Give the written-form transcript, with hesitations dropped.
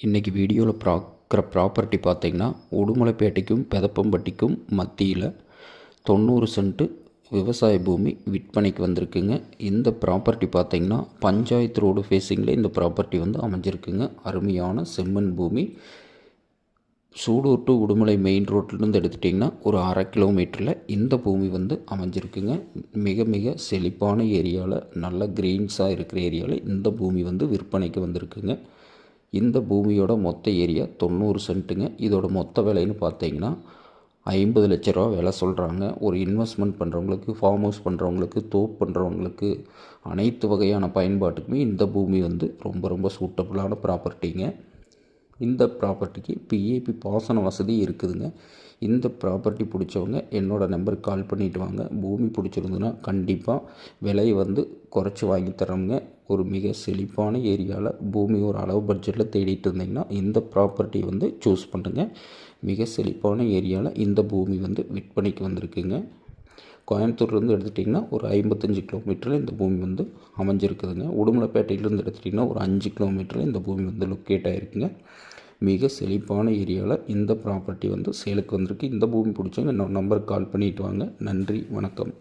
இன்றைக்கி வீடியோவில் பார்க்குற ப்ராப்பர்ட்டி பார்த்திங்கன்னா உடுமலைப்பேட்டைக்கும் பெதப்பம்பட்டிக்கும் மத்தியில் 90 சென்ட்டு விவசாய பூமி விற்பனைக்கு வந்திருக்குங்க. இந்த ப்ராப்பர்ட்டி பார்த்திங்கன்னா பஞ்சாயத்து ரோடு ஃபேஸிங்கில் இந்த ப்ராப்பர்ட்டி வந்து அமைஞ்சிருக்குங்க. அருமையான செம்மண் பூமி. சூடூர் டு உடுமலை மெயின் ரோட்லேருந்து எடுத்துட்டிங்கன்னா ஒரு 1/2 கிலோமீட்டரில் இந்த பூமி வந்து அமைஞ்சிருக்குங்க. மிக மிக செழிப்பான ஏரியாவில், நல்ல க்ரீன்ஸாக இருக்கிற ஏரியாவில் இந்த பூமி வந்து விற்பனைக்கு வந்திருக்குங்க. இந்த பூமியோட மொத்த ஏரியா 90 சென்ட்டுங்க. இதோட மொத்த விலைன்னு பார்த்தீங்கன்னா 50 லட்ச ரூபா விலை சொல்கிறாங்க. ஒரு இன்வெஸ்ட்மெண்ட் பண்ணுறவங்களுக்கு, ஃபார்ம் ஹவுஸ் பண்ணுறவங்களுக்கு, தோப்பு பண்ணுறவங்களுக்கு, அனைத்து வகையான பயன்பாட்டுக்குமே இந்த பூமி வந்து ரொம்ப ரொம்ப சூட்டபுளான ப்ராப்பர்ட்டிங்க. இந்த ப்ராப்பர்ட்டிக்கு பிஏபி பாசன வசதி இருக்குதுங்க. இந்த ப்ராப்பர்ட்டி பிடிச்சவங்க என்னோடய நம்பருக்கு கால் பண்ணிவிட்டு வாங்க. பூமி பிடிச்சிருந்துன்னா கண்டிப்பாக விலையை வந்து குறைச்சி வாங்கி தரோங்க. ஒரு மிக செழிப்பான ஏரியாவில் பூமி ஒரு அளவு பட்ஜெட்டில் தேடிட்டு இருந்தீங்கன்னா இந்த ப்ராப்பர்ட்டியை வந்து சூஸ் பண்ணுங்கள். மிக செழிப்பான ஏரியாவில் இந்த பூமி வந்து விற்பனைக்கு வந்திருக்குங்க. கோயம்புத்தூர்லேருந்து எடுத்துட்டிங்கன்னா ஒரு 55 கிலோமீட்டரில் இந்த பூமி வந்து அமைஞ்சிருக்குதுங்க. உடுமலைப்பேட்டையிலேருந்து எடுத்துட்டிங்கன்னா ஒரு 5 கிலோமீட்டரில் இந்த பூமி வந்து லொக்கேட் ஆகிருக்குங்க. மிக செழிப்பான ஏரியாவில் இந்த ப்ராப்பர்ட்டி வந்து சேலுக்கு வந்திருக்கு. இந்த பூமி பிடிச்சவங்க என்னோட நம்பருக்கு கால் பண்ணிவிட்டு வாங்க. நன்றி, வணக்கம்.